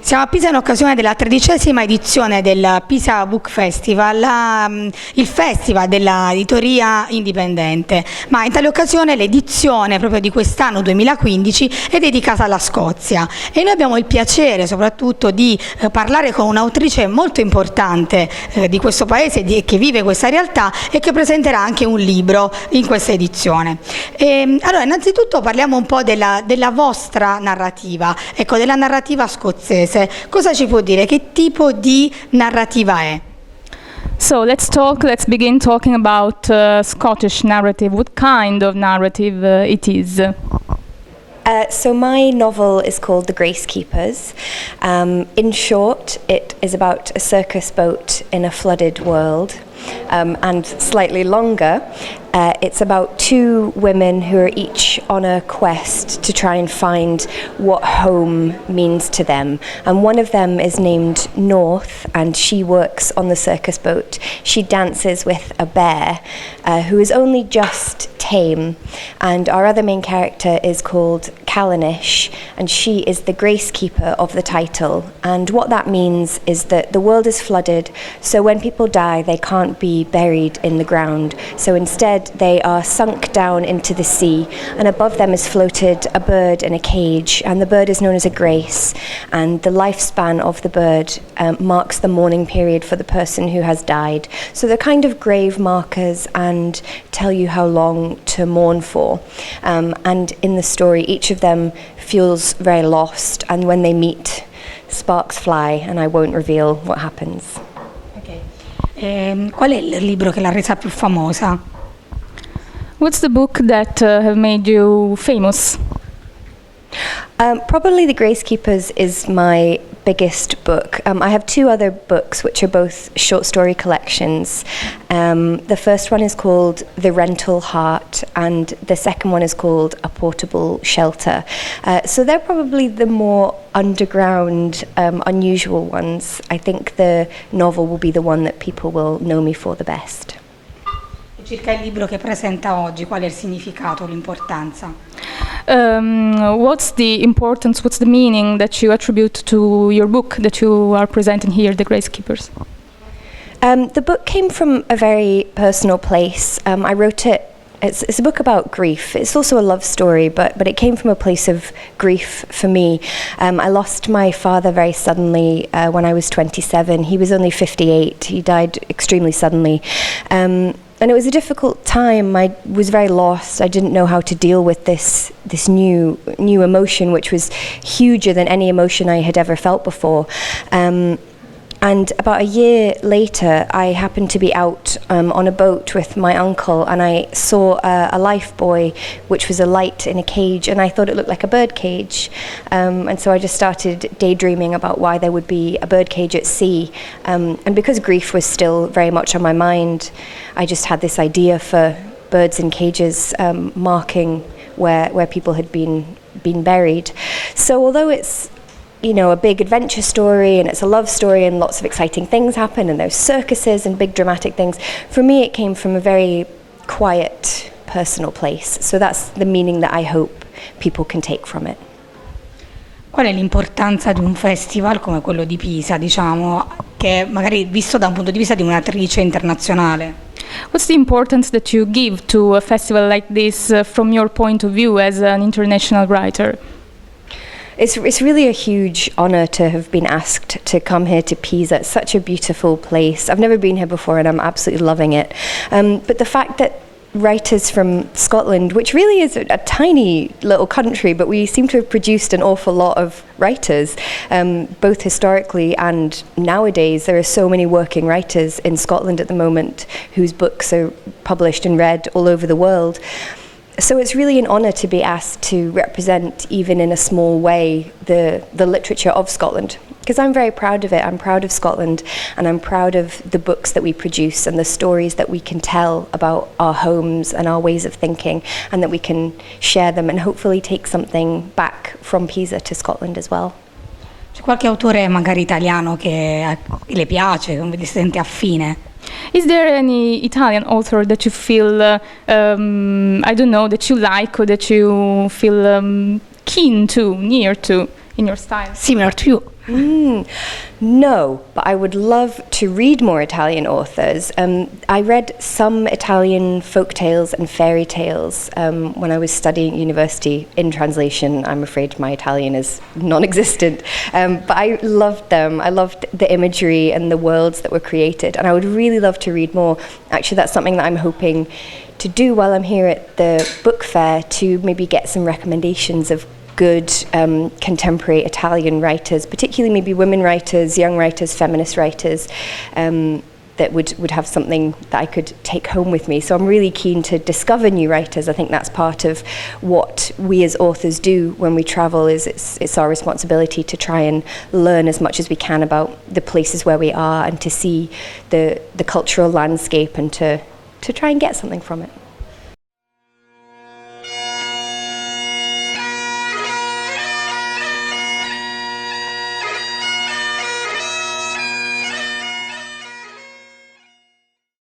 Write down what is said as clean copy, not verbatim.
Siamo a Pisa in occasione della 13ª edizione del Pisa Book Festival, il festival dell'editoria indipendente, ma in tale occasione l'edizione proprio di quest'anno 2015 è dedicata alla Scozia e noi abbiamo il piacere soprattutto di parlare con un'autrice molto importante di questo paese che vive questa realtà e che presenterà anche un libro in questa edizione. Allora, innanzitutto parliamo un po' della vostra narrativa, ecco, della narrativa scozzese. Cosa ci può dire? Che tipo di narrativa è? So let's begin talking about Scottish narrative. What kind of narrative it is? So my novel is called The Gracekeepers. In short, it is about a circus boat in a flooded world. And slightly longer, it's about two women who are each on a quest to try and find what home means to them. And one of them is named North, and she works on the circus boat. She dances with a bear who is only just tame. And our other main character is called Callanish, and she is the gracekeeper of the title. And what that means is that the world is flooded, so when people die, they can't be buried in the ground. So instead, they are sunk down into the sea, and above them is floated a bird in a cage, and the bird is known as a grace. And the lifespan of the bird marks the mourning period for the person who has died. So they're kind of grave markers and tell you how long to mourn for. And in the story, each of them feels very lost, and when they meet, sparks fly, and I won't reveal what happens. Qual è il libro che l'ha resa più famosa? What's the book that have made you famous? Probably The Gracekeepers is my biggest book. I have two other books which are both short story collections. The first one is called The Rental Heart, and the second one is called A Portable Shelter. So they're probably the more underground, unusual ones. I think the novel will be the one that people will know me for the best. Circa il libro che presenta oggi, qual è il significato, l'importanza? What's the importance, what's the meaning that you attribute to your book that you are presenting here, The Gracekeepers? The book came from a very personal place. I wrote it. It's a book about grief. It's also a love story, but it came from a place of grief for me. I lost my father very suddenly when I was 27. He was only 58. He died extremely suddenly. And it was a difficult time. I was very lost. I didn't know how to deal with this new emotion, which was huger than any emotion I had ever felt before. And about a year later, I happened to be out on a boat with my uncle, and I saw a life buoy, which was a light in a cage, and I thought it looked like a bird cage. And so I just started daydreaming about why there would be a bird cage at sea. And because grief was still very much on my mind, I just had this idea for birds in cages marking where people had been buried. So although it's a big adventure story and it's a love story and lots of exciting things happen and there's circuses and big dramatic things, for me it came from a very quiet, personal place. So that's the meaning that I hope people can take from it. Qual è l'importanza di un festival come quello di Pisa, diciamo, che magari visto da un punto di vista di un'attrice internazionale? What's the importance that you give to a festival like this from your point of view as an international writer? It's really a huge honour to have been asked to come here to Pisa. It's such a beautiful place. I've never been here before and I'm absolutely loving it. But the fact that writers from Scotland, which really is a tiny little country, but we seem to have produced an awful lot of writers, both historically and nowadays. There are so many working writers in Scotland at the moment whose books are published and read all over the world. So it's really an honour to be asked to represent, even in a small way, the literature of Scotland. Because I'm very proud of it. I'm proud of Scotland, and I'm proud of the books that we produce and the stories that we can tell about our homes and our ways of thinking, and that we can share them and hopefully take something back from Pisa to Scotland as well. C'è qualche autore magari italiano che le piace, come si sente affine? Is there any Italian author that you feel, I don't know, that you like or that you feel keen to, near to? in your style? Similar to you. No, but I would love to read more Italian authors. I read some Italian folk tales and fairy tales when I was studying at university in translation. I'm afraid my Italian is non-existent, but I loved them. I loved the imagery and the worlds that were created, and I would really love to read more. Actually, that's something that I'm hoping to do while I'm here at the book fair, to maybe get some recommendations of good contemporary Italian writers, particularly maybe women writers, young writers, feminist writers, that would have something that I could take home with me. So I'm really keen to discover new writers. I think that's part of what we as authors do when we travel, is it's our responsibility to try and learn as much as we can about the places where we are, and to see the cultural landscape, and to try and get something from it.